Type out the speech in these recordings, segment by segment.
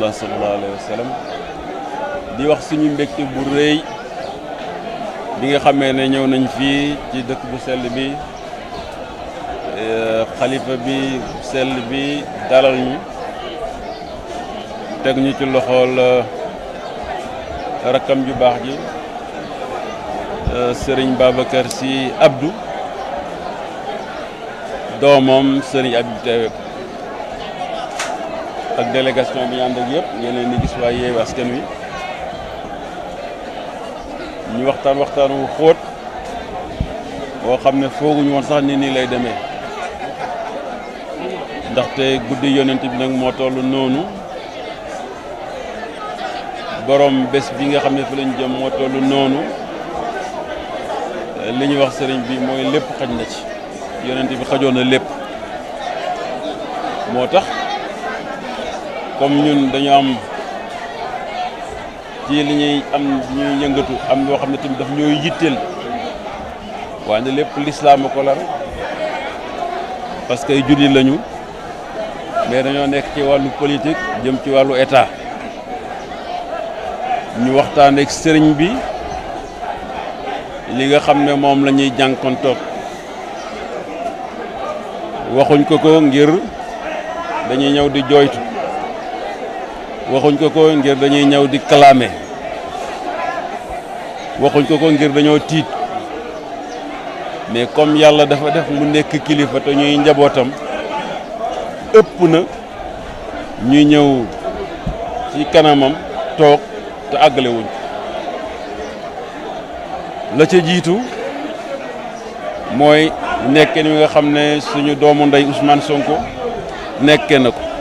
rasulullah sallallahu alayhi wa sallam di wax suñu mbégte bu rëy bi nga xamee ne ñëw nañ fii ci dëkk bu sell bi xalifa bi sell bi dalal ñu teg ñu ci loxool rakkam ju baax ji Serigne Babacar Sy Abdou doomam Serigne Abdou teewe ko ak délégation bi ñu ànd ak yëpp ngeen leen di gis waa Yewwi Askan Wi ñu waxtaan wu xóot boo xam ne fooguñu woon sax ni nii lay demee ndaxte guddi yonent bi nag moo toll noonu borom bés bi nga xam ne fi lañ jëm moo toll noonu li ñu wax sëriñ bi mooy lépp xaj na ci yonent bi xajoon na lépp moo tax comme ñun dañu am ci li ñuy yëngatu am loo xam ne tamit daf ñooy yitteel waaye ne lépp lislaam a ko lar parce que ay jullit lañu mais dañoo nekk ci wàllu politique jëm ci wàllu état ñu waxtaan ak sëriñ bi li nga xam ne moom la ñuy jànkontoog waxuñ ko ngir dañuy ñëw di jooytu waxuñ ko ngir dañuy ñëw di clamer waxuñ ko ngir dañoo tiit mais comme yàlla dafa def mu nekk kilifa te ñuy njabootam ëpp na ñuy ñëw ci kanamam toog te àggale wuñ la ca jiitu mooy nekke ni nga xam ne suñu doomu ndey Ousmane Sonko nekke na ko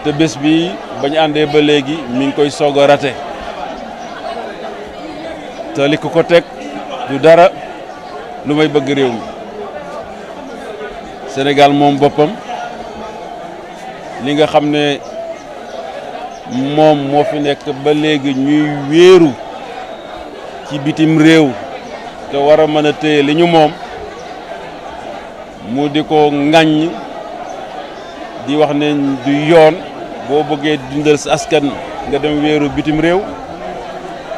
te bés bi bañ àndee ba léegi mi ngi koy soog a rate te li ko teg du dara lu may bëgg réew mi Sénégal moom boppam li nga xam ne moom moo fi nekk ba léegi ñuy wéeru ci bitim réew te war a mën a téye li ñu moom mu di ko ŋàññ di wax ne du yoon boo bëggee dundal sa askan nga dem wéeru bitim réew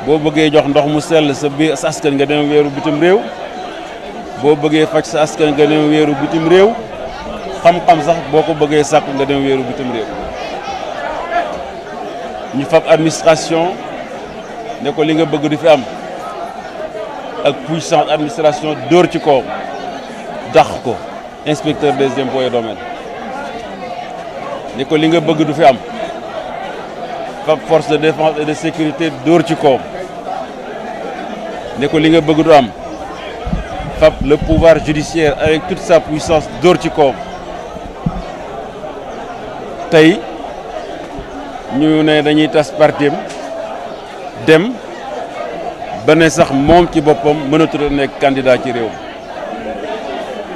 boo bëggee jox ndox mu sell sa askan nga dem wéeru bitim réew boo bëggee faj sa askan nga dem wéeru bitim réew xam-xam sax boo ko bëggee sàkku nga dem wéeru bitim réew ñu fab administration ne ko li nga bëgg du fi am ak puissance administration dóor ci kaw dax ko inspecteur des impôts et domaines ne ko li nga bëgg du fi am fab force de défense et de sécurité dóor ci kaw ne ko li nga bëgg du am fab le pouvoir judiciaire avec toute sa puissance dóor ci kaw tey ñu ne dañuy tas partim dem ba ne sax moom ci boppam mënatul a nekk candidat ci réew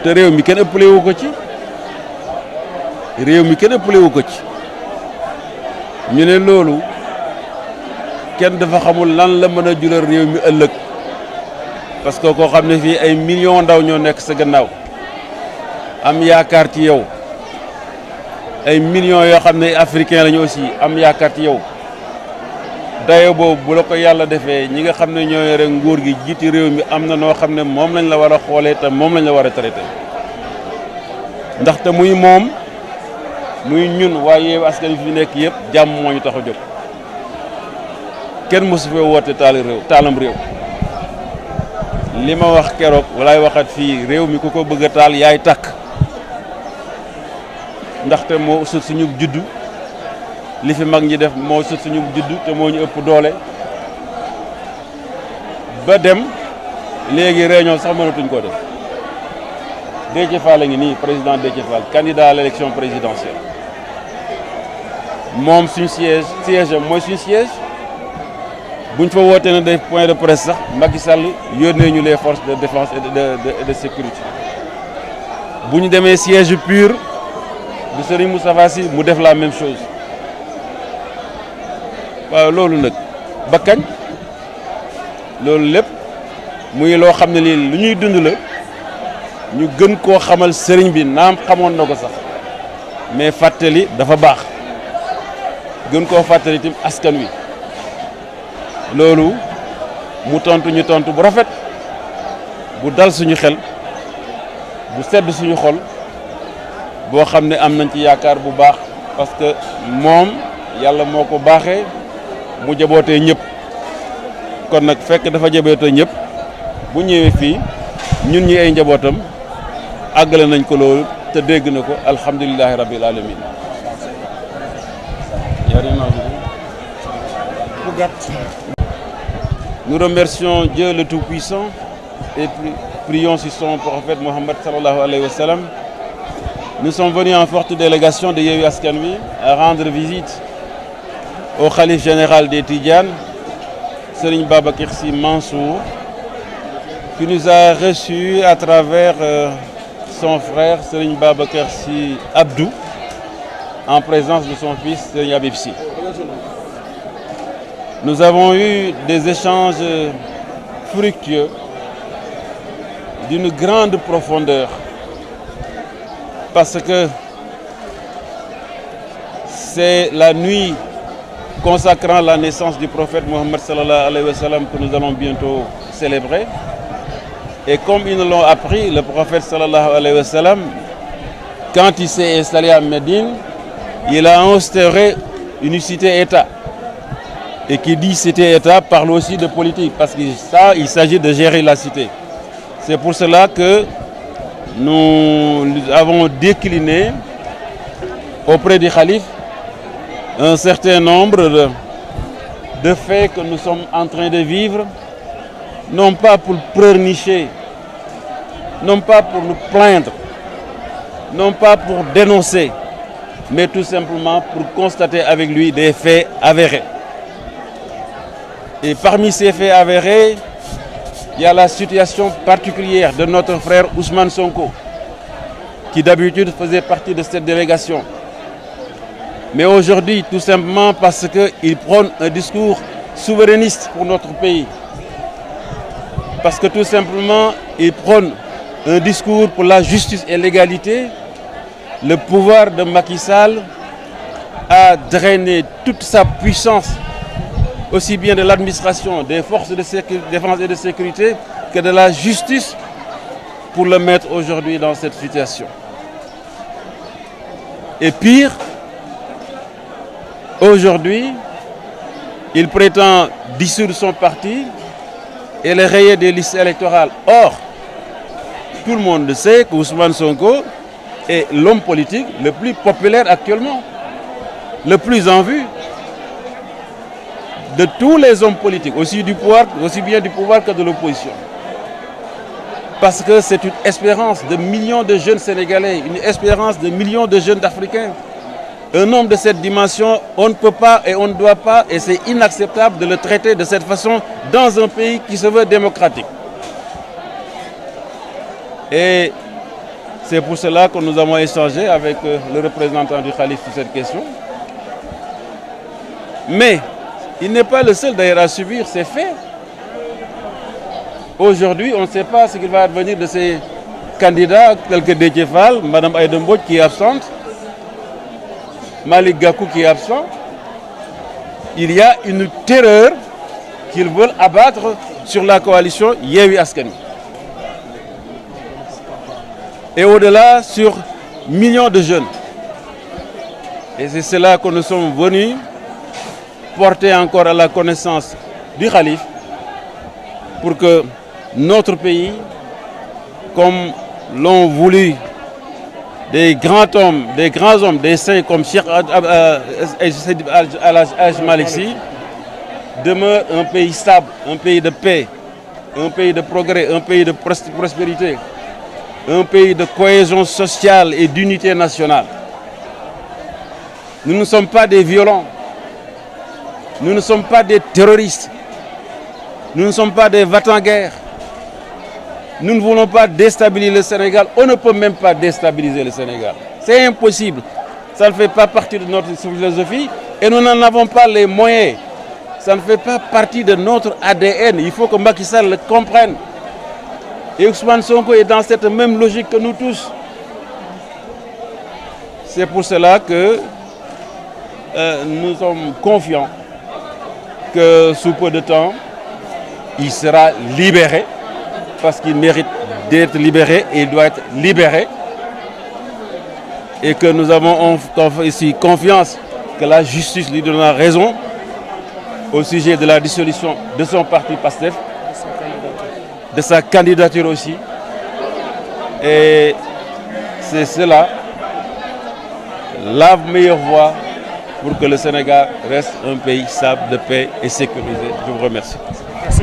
te réew mi kenn ëppale wu ko ci ñu ne loolu kenn dafa xamul lan la mën a jural réew mi ëllëg parce que koo xam ne fii ay millions ndaw ñoo nekk sa gannaaw am yaakaar ci yow ay millions yoo xam ne africain lañu aussi am yaakaar ci yow dayo boobu bu la ko yàlla defee ñi nga xam ne ñoo yore nguur gi jiiti réew mi am na noo xam ne moom lañ la war a xoolee te moom lañ la war a traité ndaxte muy moom muy ñun waa Yewwi Askan Wi fi nekk yëpp jàmm moo ñu tax a jóg kenn mosu fee woote taalam réew li ma wax keroog walaay waxat fii réew mi ku ko bëgg a taal yaay takk ndaxte moo sut suñu juddu li fi mag ñi def moo sut suñu juddu te moo ñu ëpp doole ba dem léegi réunion sax mënatuñ koo def Déthié Fall a ngi nii président Déthié Fall candidat à l'élection présidentielle moom suñu siège mooy suñu siège buñ fa wootee na def point de presse sax Macky Sall yónnee ñu les forces de défense et de sécurité bu ñu demee siège pur bu Serigne Moustapha Sy mu def la même chose waaw loolu nag ba kañ loolu lépp muy loo xam ne lii lu ñuy dund la ñu gën koo xamal sëriñ bi naam xamoon na ko sax mais fàttali dafa baax gën koo fàttali itam askan wi loolu mu tontu ñu tontu bu rafet bu dal suñu xel bu sedd suñu xol boo xam ne am nañ ci yaakaar bu baax parce que moom yàlla moo ko baaxee mu jabootee ñëpp kon nag fekk dafa jabootee ñëpp bu ñëwee fii ñun ñi ay njabootam àggale nañ ko loolu te dégg na ko alhamdulillahi rabbil alamin Nous remercions Dieu le Tout-Puissant et prions sur son prophète Mohammed sallallahu alayhi wa sallam. Nous sommes venus en forte délégation de Yewwi Askan Wi à rendre visite au khalife général des Tidjanes, Serigne Babacar Sy Mansour, qui nous a reçus à travers son frère Serigne Babacar Sy Abdou, en présence de son fils Serigne Habib Sy. Nous avons eu des échanges fructueux d'une grande profondeur parce que c'est la nuit consacrant la naissance du prophète Mohammed sallallahu alayhi wa sallam que nous allons bientôt célébrer. Et comme ils nous l'ont appris, le prophète sallallahu alayhi wa sallam, quand il s'est installé à Médine, il a instauré une cité-État. Et qui dit cité-État parle aussi de politique, parce que ça, il s'agit de gérer la cité. C'est pour cela que nous avons décliné auprès du khalife un certain nombre de faits que nous sommes en train de vivre, non pas pour pleurnicher, non pas pour nous plaindre, non pas pour dénoncer, mais tout simplement pour constater avec lui des faits avérés. Et parmi ces faits avérés, il y a la situation particulière de notre frère Ousmane Sonko, qui d'habitude faisait partie de cette délégation. Mais aujourd'hui, tout simplement parce qu'il prône un discours souverainiste pour notre pays. Parce que tout simplement, il prône un discours pour la justice et l'égalité. Le pouvoir de Macky Sall a drainé toute sa puissance, aussi bien de l'administration, des forces de défense et de sécurité, que de la justice, pour le mettre aujourd'hui dans cette situation. Et pire, aujourd'hui, il prétend dissoudre son parti et le rayer des listes électorales. Or, tout le monde sait que Ousmane Sonko est l'homme politique le plus populaire actuellement, le plus en vue de tous les hommes politiques, aussi bien du pouvoir que de l'opposition. Parce que c'est une espérance de millions de jeunes Sénégalais, une espérance de millions de jeunes Africains. Un homme de cette dimension, on ne peut pas et on ne doit pas, et c'est inacceptable de le traiter de cette façon dans un pays qui se veut démocratique. Et c'est pour cela que nous avons échangé avec le représentant du khalife sur cette question. Mais il n'est pas le seul d'ailleurs à subir ces faits. Aujourd'hui, on ne sait pas ce qu'il va advenir de ces candidats tels que Déthié Fall, Mme Aïda Mbodj qui est absente, Malick Gakou qui est absent. Il y a une terreur qu'ils veulent abattre sur la coalition Yewwi Askan Wi. Et au-delà, sur millions de jeunes. Et c'est cela que nous sommes venus porter encore à la connaissance du khalife pour que notre pays, comme l'ont voulu des grands hommes, des saints comme Cheikh Al-Hajj Malick Sy, demeure un pays stable, un pays de paix, un pays de progrès, un pays de prospérité, un pays de cohésion sociale et d'unité nationale. Nous ne sommes pas des violents. Nous ne sommes pas des terroristes. Nous ne sommes pas des va-t-en-guerre. Nous ne voulons pas déstabiliser le Sénégal. On ne peut même pas déstabiliser le Sénégal. C'est impossible. Ça ne fait pas partie de notre philosophie et nous n'en avons pas les moyens. Ça ne fait pas partie de notre ADN. Il faut que Macky Sall le comprenne. Et Ousmane Sonko est dans cette même logique que nous tous. C'est pour cela que nous sommes confiants que sous peu de temps, il sera libéré parce qu'il mérite d'être libéré et il doit être libéré. Et que nous avons ici confiance que la justice lui donnera raison au sujet de la dissolution de son parti PASTEF, de sa candidature aussi. Et c'est cela la meilleure voie pour que le Sénégal reste un pays stable, de paix et sécurisé. Je vous remercie. Merci.